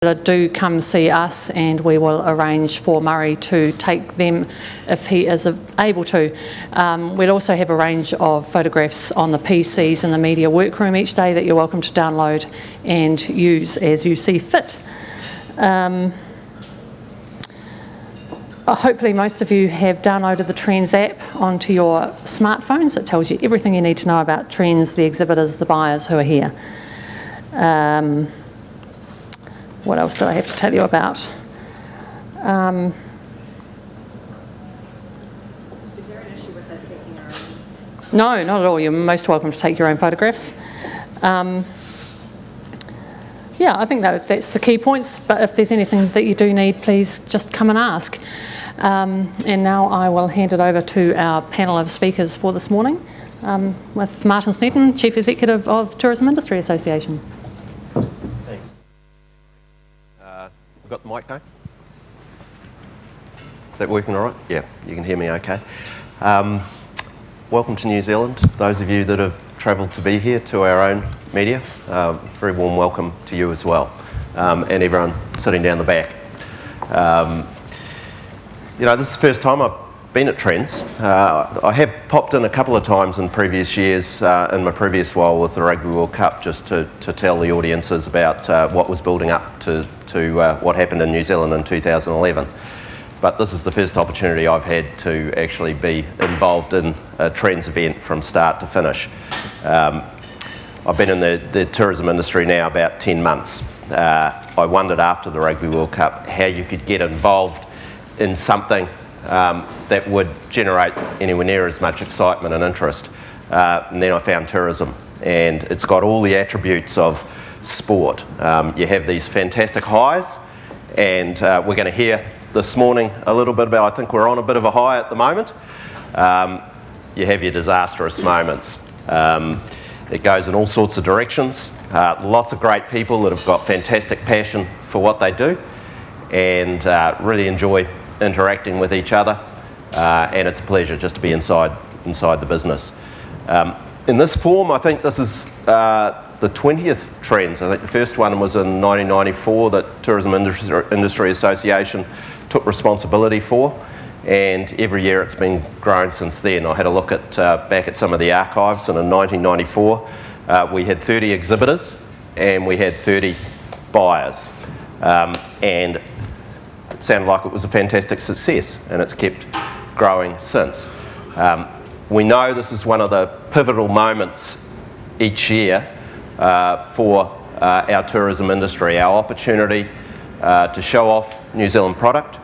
do come see us, and we will arrange for Murray to take them if he is able to. We'll also have a range of photographs on the PCs in the media workroom each day that you're welcome to download and use as you see fit. Hopefully most of you have downloaded the Trends app onto your smartphones. It tells you everything you need to know about Trends, the exhibitors, the buyers who are here. What else do I have to tell you about? Is there an issue with us taking our own? No, not at all. You're most welcome to take your own photographs. Yeah, I think that's the key points, but if there's anything that you do need, please just come and ask. And now I will hand it over to our panel of speakers for this morning, with Martin Snetton, Chief Executive of Tourism Industry Association. Thanks. We've got the mic going? Is that working all right? Yeah, you can hear me okay. Welcome to New Zealand. Those of you that have travelled to be here, to our own media, very warm welcome to you as well, and everyone sitting down the back. You know, this is the first time I've been at Trends. I have popped in a couple of times in previous years in my previous role with the Rugby World Cup, just to tell the audiences about what was building up to what happened in New Zealand in 2011. But this is the first opportunity I've had to actually be involved in a Trends event from start to finish. I've been in the tourism industry now about 10 months. I wondered after the Rugby World Cup how you could get involved in something that would generate anywhere near as much excitement and interest. And then I found tourism, and it's got all the attributes of sport. You have these fantastic highs, and we're going to hear this morning a little bit about, I think we're on a bit of a high at the moment. You have your disastrous moments. It goes in all sorts of directions. Lots of great people that have got fantastic passion for what they do, and really enjoy interacting with each other, and it's a pleasure just to be inside the business. In this form, I think this is the 20th Trends. I think the first one was in 1994 that Tourism Industry Association took responsibility for, and every year it's been growing since then. I had a look at back at some of the archives, and in 1994 we had 30 exhibitors and we had 30 buyers, and it sounded like it was a fantastic success, and it's kept growing since. We know this is one of the pivotal moments each year for our tourism industry, our opportunity to show off New Zealand product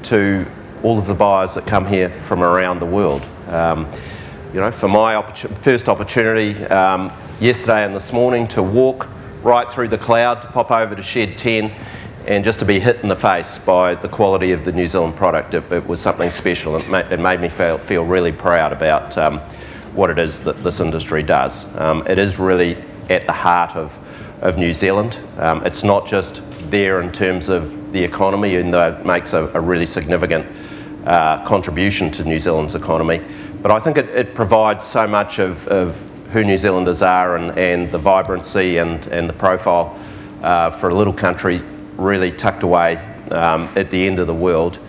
to all of the buyers that come here from around the world. You know, for my first opportunity yesterday and this morning to walk right through the cloud, to pop over to Shed 10, and just to be hit in the face by the quality of the New Zealand product, it was something special. It made me feel really proud about what it is that this industry does. It is really at the heart of New Zealand. It's not just there in terms of the economy, even though it makes a really significant contribution to New Zealand's economy, but I think it provides so much of who New Zealanders are, and the vibrancy and the profile for a little country really tucked away at the end of the world.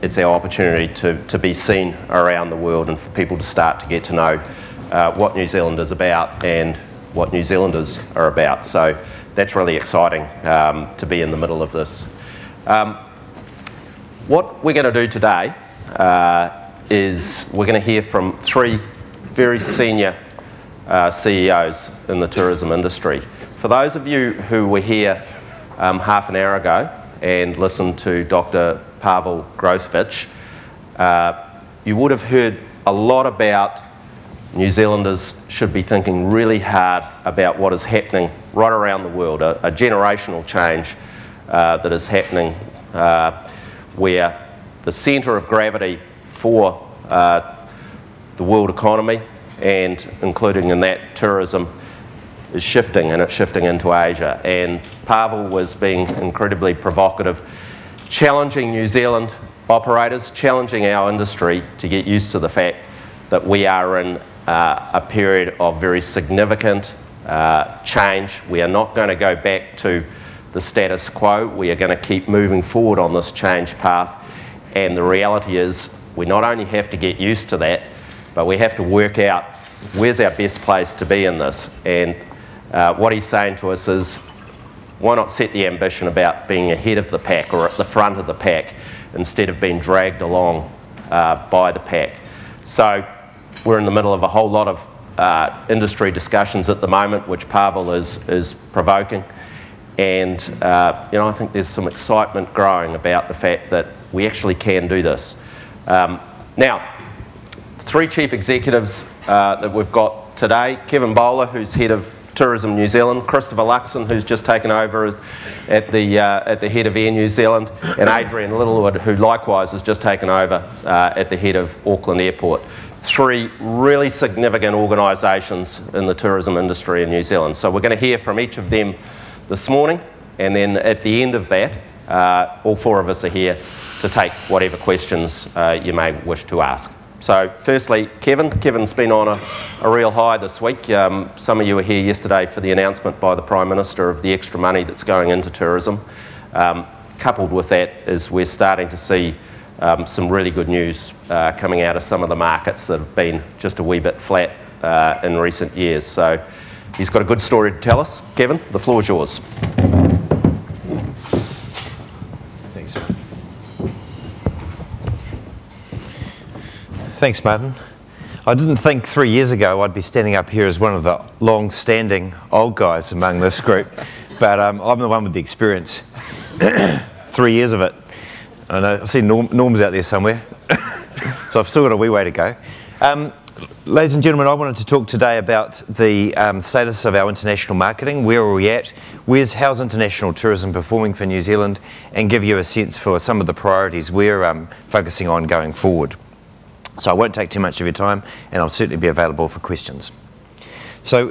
It's our opportunity to be seen around the world, and for people to start to get to know what New Zealand is about and what New Zealanders are about. So that's really exciting to be in the middle of this. What we're going to do today is we're going to hear from three very senior CEOs in the tourism industry. For those of you who were here half an hour ago and listened to Dr. Pavel Grosevich, you would have heard a lot about New Zealanders should be thinking really hard about what is happening right around the world, a generational change that is happening where the centre of gravity for the world economy, and including in that tourism, is shifting, and it's shifting into Asia. And Pavel was being incredibly provocative, challenging New Zealand operators, challenging our industry to get used to the fact that we are in a period of very significant change. We are not going to go back to the the status quo. We are going to keep moving forward on this change path, and the reality is we not only have to get used to that, but we have to work out where's our best place to be in this. And what he's saying to us is, why not set the ambition about being ahead of the pack or at the front of the pack instead of being dragged along by the pack. So we're in the middle of a whole lot of industry discussions at the moment, which Pavel is provoking. And I think there's some excitement growing about the fact that we actually can do this. Now, three chief executives that we've got today: Kevin Bowler, who's head of Tourism New Zealand; Christopher Luxon, who's just taken over at the head of Air New Zealand; and Adrian Littlewood, who likewise has just taken over at the head of Auckland Airport. Three really significant organisations in the tourism industry in New Zealand. So we're going to hear from each of them this morning, and then at the end of that, all four of us are here to take whatever questions you may wish to ask. So firstly, Kevin's been on a real high this week. Some of you were here yesterday for the announcement by the Prime Minister of the extra money that's going into tourism. Coupled with that is we're starting to see some really good news coming out of some of the markets that have been just a wee bit flat in recent years. So he's got a good story to tell us. Kevin, the floor is yours. Thanks, Martin. Thanks, Martin. I didn't think 3 years ago I'd be standing up here as one of the long-standing old guys among this group, but I'm the one with the experience. 3 years of it. I know, I see Norm's out there somewhere, so I've still got a wee way to go. Ladies and gentlemen, I wanted to talk today about the status of our international marketing. Where are we at? How's international tourism performing for New Zealand? And give you a sense for some of the priorities we're focusing on going forward. So I won't take too much of your time, and I'll certainly be available for questions. So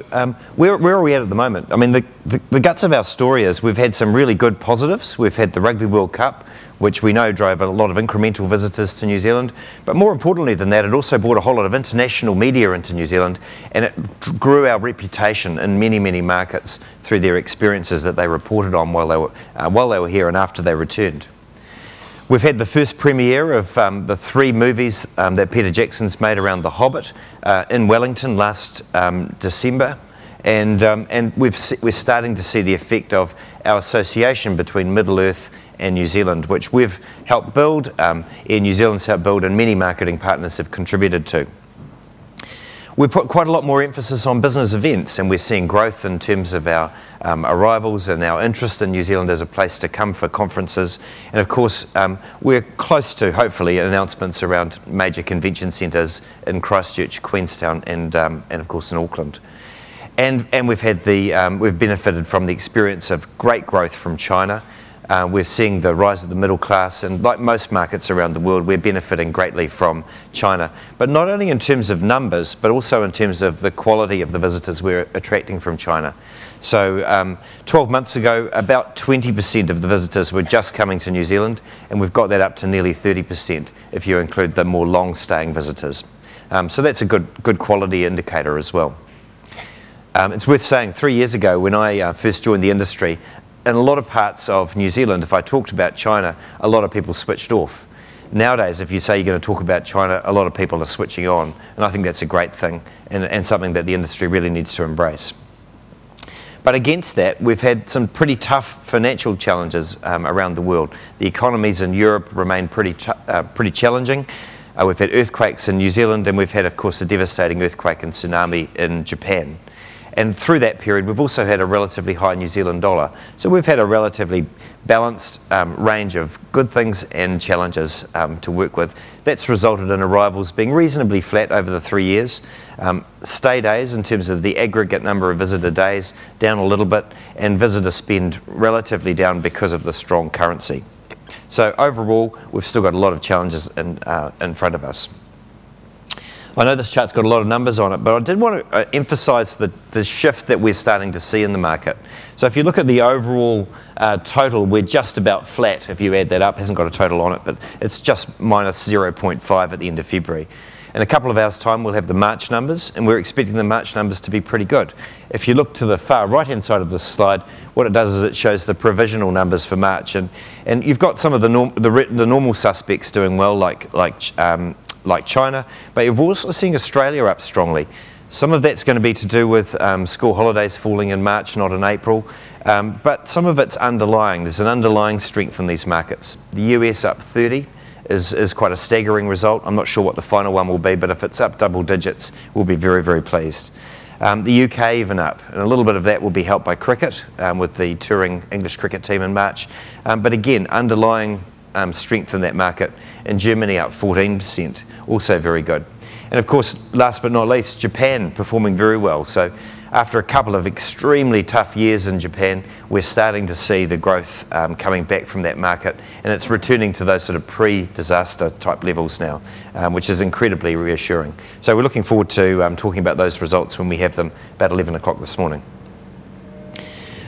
where are we at the moment? I mean, the guts of our story is we've had some really good positives. We've had the Rugby World Cup, which we know drove a lot of incremental visitors to New Zealand. But more importantly than that, it also brought a whole lot of international media into New Zealand, and it grew our reputation in many, many markets through their experiences that they reported on while they were here and after they returned. We've had the first premiere of the 3 movies that Peter Jackson's made around The Hobbit in Wellington last December, and we're starting to see the effect of our association between Middle-earth and New Zealand, which we've helped build, Air New Zealand's helped build, and many marketing partners have contributed to. We put quite a lot more emphasis on business events, and we're seeing growth in terms of our arrivals and our interest in New Zealand as a place to come for conferences. And of course, we're close to, hopefully, announcements around major convention centres in Christchurch, Queenstown, and of course in Auckland. And we've benefited from the experience of great growth from China. We're seeing the rise of the middle class, and like most markets around the world, we're benefiting greatly from China. But not only in terms of numbers, but also in terms of the quality of the visitors we're attracting from China. So 12 months ago, about 20% of the visitors were just coming to New Zealand, and we've got that up to nearly 30% if you include the more long-staying visitors. So that's a good quality indicator as well. It's worth saying 3 years ago, when I first joined the industry, in a lot of parts of New Zealand, if I talked about China, a lot of people switched off. Nowadays, if you say you're going to talk about China, a lot of people are switching on, and I think that's a great thing and something that the industry really needs to embrace. But against that, we've had some pretty tough financial challenges around the world. The economies in Europe remain pretty challenging. We've had earthquakes in New Zealand, and we've had, of course, a devastating earthquake and tsunami in Japan. And through that period, we've also had a relatively high New Zealand dollar. So we've had a relatively balanced range of good things and challenges to work with. That's resulted in arrivals being reasonably flat over the 3 years. Stay days, in terms of the aggregate number of visitor days, down a little bit, and visitor spend relatively down because of the strong currency. So overall, we've still got a lot of challenges in front of us. I know this chart's got a lot of numbers on it, but I did want to emphasise the shift that we're starting to see in the market. So if you look at the overall total, we're just about flat if you add that up. It hasn't got a total on it, but it's just minus 0.5 at the end of February. In a couple of hours' time, we'll have the March numbers, and we're expecting the March numbers to be pretty good. If you look to the far right-hand side of this slide, what it does is it shows the provisional numbers for March, and you've got some of the normal suspects doing well, like China, but you've also seen Australia up strongly. Some of that's going to be to do with school holidays falling in March, not in April, but some of it's underlying. There's an underlying strength in these markets. The US up 30 is quite a staggering result. I'm not sure what the final one will be, but if it's up double digits, we'll be very, very pleased. The UK even up, and a little bit of that will be helped by cricket with the touring English cricket team in March. But again, underlying strength in that market, and Germany up 14%, also very good. And of course, last but not least, Japan performing very well. So after a couple of extremely tough years in Japan, we're starting to see the growth coming back from that market, and it's returning to those sort of pre-disaster type levels now, which is incredibly reassuring. So we're looking forward to talking about those results when we have them about 11 o'clock this morning.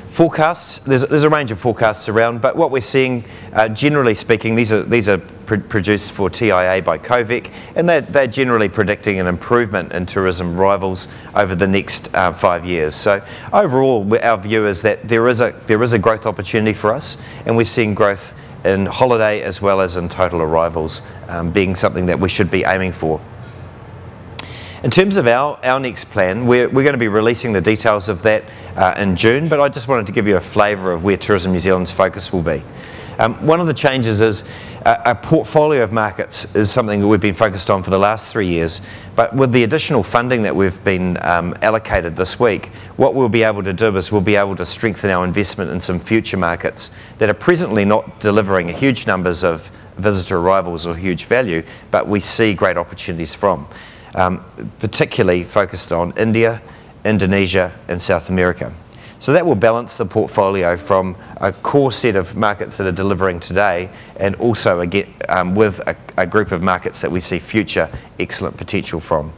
Forecasts, there's a range of forecasts around, but what we're seeing, generally speaking, these are produced for TIA by COVEC, and they're generally predicting an improvement in tourism arrivals over the next 5 years. So overall, our view is that there is a growth opportunity for us, and we're seeing growth in holiday as well as in total arrivals being something that we should be aiming for. In terms of our next plan, we're going to be releasing the details of that in June, but I just wanted to give you a flavour of where Tourism New Zealand's focus will be. One of the changes is a portfolio of markets is something that we've been focused on for the last 3 years, but with the additional funding that we've been allocated this week, what we'll be able to do is we'll be able to strengthen our investment in some future markets that are presently not delivering huge numbers of visitor arrivals or huge value, but we see great opportunities from. Particularly focused on India, Indonesia and South America. So that will balance the portfolio from a core set of markets that are delivering today, and also again with a group of markets that we see future excellent potential from.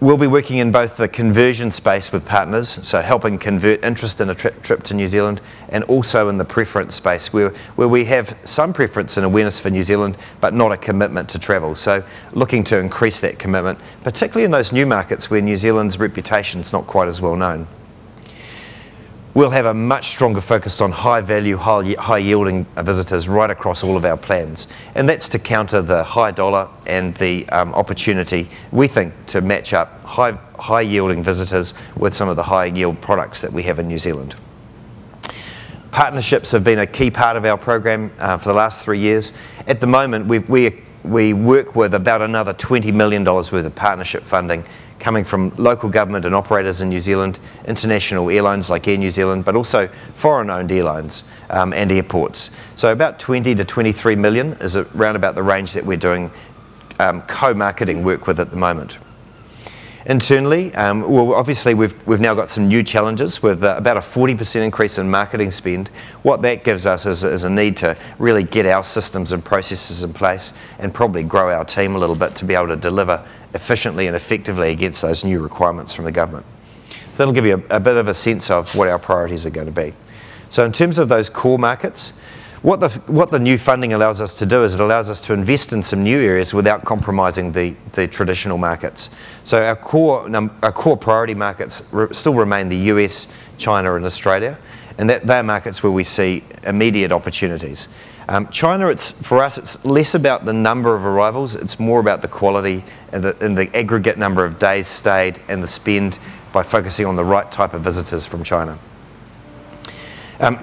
We'll be working in both the conversion space with partners, so helping convert interest in a trip to New Zealand, and also in the preference space where we have some preference and awareness for New Zealand but not a commitment to travel. So looking to increase that commitment, particularly in those new markets where New Zealand's reputation is not quite as well known. We'll have a much stronger focus on high value, high yielding visitors right across all of our plans, and that's to counter the high dollar and the opportunity, we think, to match up high yielding visitors with some of the high yield products that we have in New Zealand. Partnerships have been a key part of our program for the last 3 years. At the moment, we work with about another $20 million worth of partnership funding coming from local government and operators in New Zealand, international airlines like Air New Zealand, but also foreign-owned airlines and airports. So about 20 to 23 million is around about the range that we're doing co-marketing work with at the moment. Internally, well, obviously we've now got some new challenges with about a 40% increase in marketing spend. What that gives us is a need to really get our systems and processes in place and probably grow our team a little bit to be able to deliver efficiently and effectively against those new requirements from the government. So that'll give you a bit of a sense of what our priorities are going to be. So in terms of those core markets, what the new funding allows us to do is it allows us to invest in some new areas without compromising the traditional markets. So our core priority markets still remain the US, China and Australia, and they're markets where we see immediate opportunities. China, for us, it's less about the number of arrivals, it's more about the quality and the aggregate number of days stayed and the spend by focusing on the right type of visitors from China.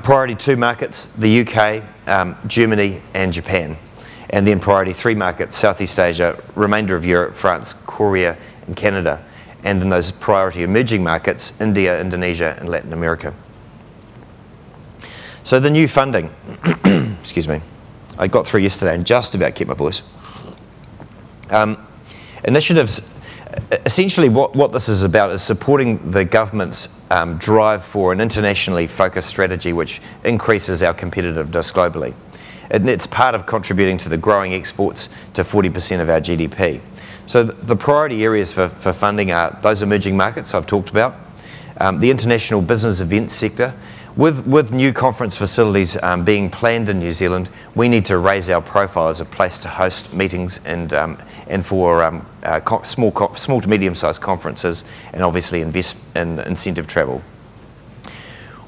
Priority 2 markets, the UK, Germany and Japan. And then priority 3 markets, Southeast Asia, remainder of Europe, France, Korea and Canada. And then those priority emerging markets, India, Indonesia and Latin America. So the new funding, excuse me, I got through yesterday and just about kept my voice. Initiatives, essentially what this is about is supporting the government's drive for an internationally focused strategy which increases our competitiveness globally. And it's part of contributing to the growing exports to 40% of our GDP. So the priority areas for funding are those emerging markets I've talked about, the international business events sector. With new conference facilities being planned in New Zealand, we need to raise our profile as a place to host meetings and for small to medium-sized conferences, and obviously invest in incentive travel.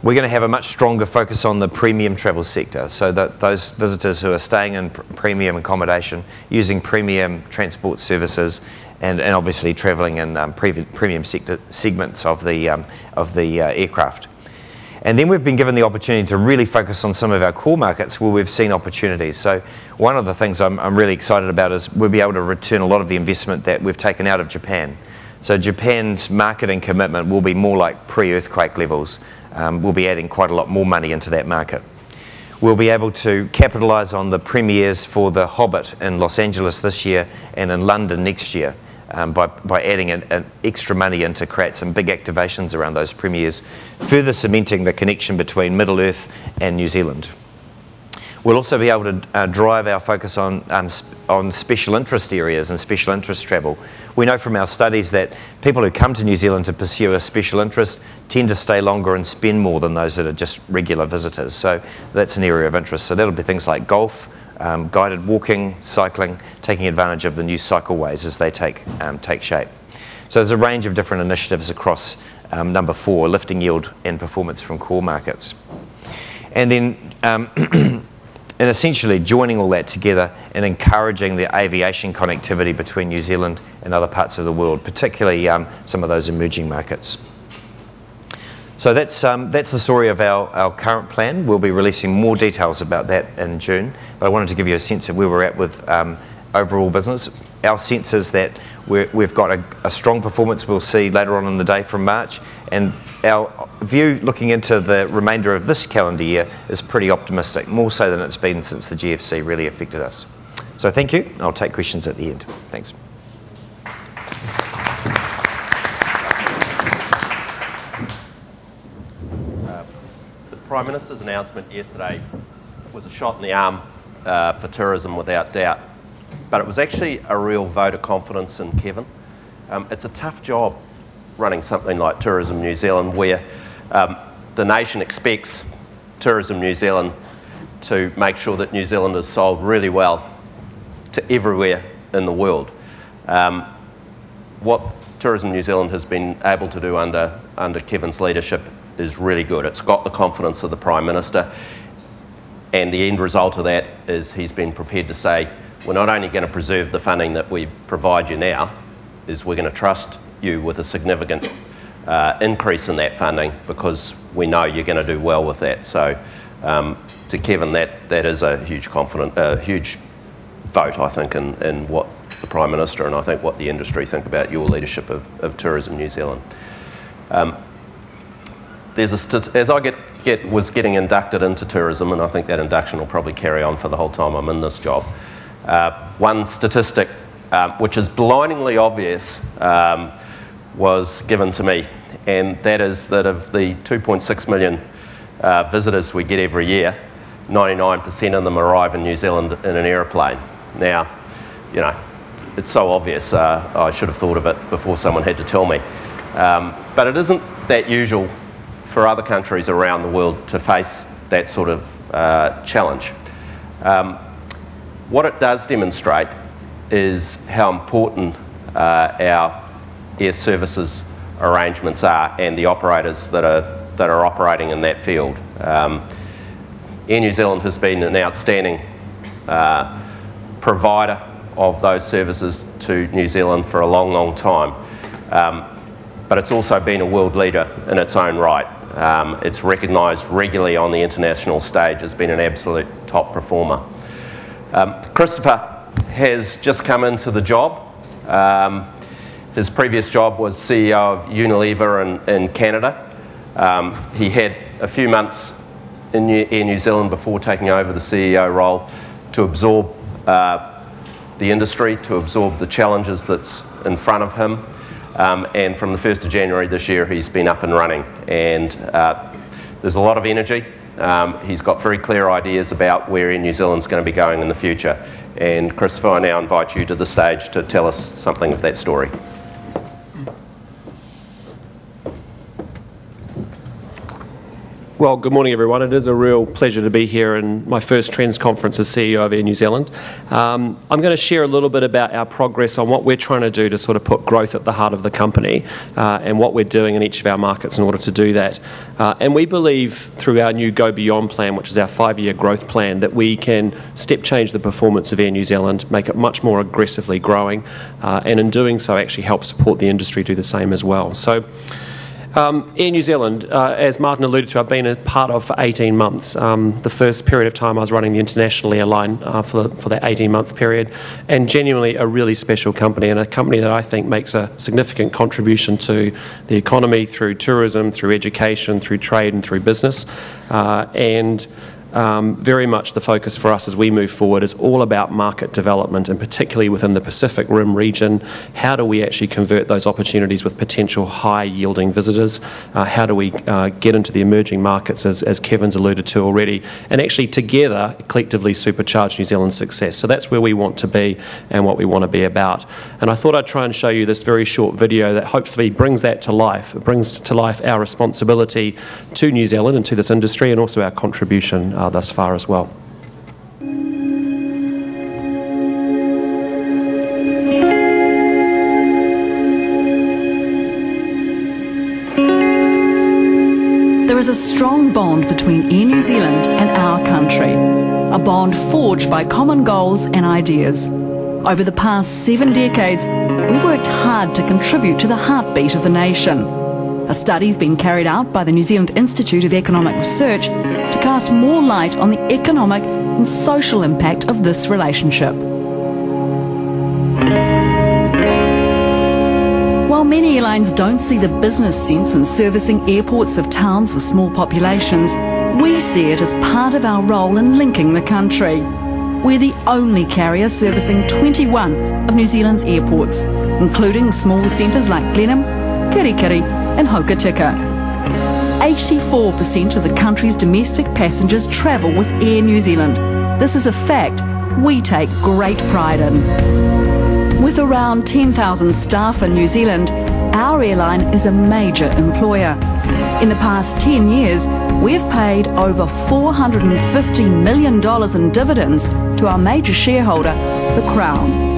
We're going to have a much stronger focus on the premium travel sector, so that those visitors who are staying in premium accommodation, using premium transport services, and obviously travelling in premium segments of the aircraft. And then we've been given the opportunity to really focus on some of our core markets where we've seen opportunities. So one of the things I'm really excited about is we'll be able to return a lot of the investment that we've taken out of Japan. So Japan's marketing commitment will be more like pre-earthquake levels. We'll be adding quite a lot more money into that market. We'll be able to capitalise on the premieres for The Hobbit in Los Angeles this year and in London next year. By adding an extra money in to create some big activations around those premieres, further cementing the connection between Middle-earth and New Zealand. We'll also be able to drive our focus on special interest areas and special interest travel. We know from our studies that people who come to New Zealand to pursue a special interest tend to stay longer and spend more than those that are just regular visitors. So that's an area of interest. So that'll be things like golf, guided walking, cycling, taking advantage of the new cycleways as they take shape. So there's a range of different initiatives across number 4, lifting yield and performance from core markets. And then and essentially joining all that together and encouraging the aviation connectivity between New Zealand and other parts of the world, particularly some of those emerging markets. So that's the story of our current plan. We'll be releasing more details about that in June, but I wanted to give you a sense of where we're at with overall business. Our sense is that we've got a strong performance we'll see later on in the day from March, and our view looking into the remainder of this calendar year is pretty optimistic, more so than it's been since the GFC really affected us. So thank you. I'll take questions at the end. Thanks. Prime Minister's announcement yesterday was a shot in the arm for tourism, without doubt, but it was actually a real vote of confidence in Kevin. It's a tough job running something like Tourism New Zealand, where the nation expects Tourism New Zealand to make sure that New Zealand is sold really well to everywhere in the world. What Tourism New Zealand has been able to do under Kevin's leadership is really good. It's got the confidence of the Prime Minister, and the end result of that is he's been prepared to say, we're not only going to preserve the funding that we provide you now, is we're going to trust you with a significant increase in that funding because we know you're going to do well with that. So to Kevin, that is a huge vote, I think, in what the Prime Minister and I think what the industry think about your leadership of Tourism New Zealand. As I was getting inducted into tourism, and I think that induction will probably carry on for the whole time I'm in this job, one statistic which is blindingly obvious was given to me, and that is that of the 2.6 million visitors we get every year, 99% of them arrive in New Zealand in an aeroplane. Now, you know, it's so obvious, I should have thought of it before someone had to tell me. But it isn't that usual for other countries around the world to face that sort of challenge. What it does demonstrate is how important our air services arrangements are and the operators that are operating in that field. Air New Zealand has been an outstanding provider of those services to New Zealand for a long, long time. But it's also been a world leader in its own right. It's recognised regularly on the international stage as being an absolute top performer. Christopher has just come into the job. His previous job was CEO of Unilever in Canada. He had a few months in Air New Zealand before taking over the CEO role to absorb the industry, to absorb the challenges that's in front of him. And from the 1st of January this year, he's been up and running. And there's a lot of energy. He's got very clear ideas about where Air New Zealand's going to be going in the future. And Christopher, I now invite you to the stage to tell us something of that story. Well, good morning, everyone. It is a real pleasure to be here in my first Trends conference as CEO of Air New Zealand. I'm going to share a little bit about our progress on what we're trying to do to sort of put growth at the heart of the company and what we're doing in each of our markets in order to do that. And we believe through our new Go Beyond plan, which is our 5-year growth plan, that we can step change the performance of Air New Zealand, make it much more aggressively growing, and in doing so actually help support the industry do the same as well. So. Air New Zealand, as Martin alluded to, I've been a part of for 18 months. The first period of time I was running the international airline for that 18-month period, and genuinely a really special company, and a company that I think makes a significant contribution to the economy through tourism, through education, through trade and through business. Very much the focus for us as we move forward is all about market development, and particularly within the Pacific Rim region. How do we actually convert those opportunities with potential high-yielding visitors? How do we get into the emerging markets, as Kevin's alluded to already, and actually together collectively supercharge New Zealand's success? So that's where we want to be and what we want to be about. And I thought I'd try and show you this very short video that hopefully brings that to life. It brings to life our responsibility to New Zealand and to this industry, and also our contribution thus far as well. There is a strong bond between Air New Zealand and our country, a bond forged by common goals and ideas. Over the past 7 decades, we've worked hard to contribute to the heartbeat of the nation. A study's been carried out by the New Zealand Institute of Economic Research to cast more light on the economic and social impact of this relationship. While many airlines don't see the business sense in servicing airports of towns with small populations, we see it as part of our role in linking the country. We're the only carrier servicing 21 of New Zealand's airports, including smaller centres like Blenheim, Kirikiri and Hokitika. 84% of the country's domestic passengers travel with Air New Zealand. This is a fact we take great pride in. With around 10,000 staff in New Zealand, our airline is a major employer. In the past 10 years, we've paid over $450 million in dividends to our major shareholder, the Crown.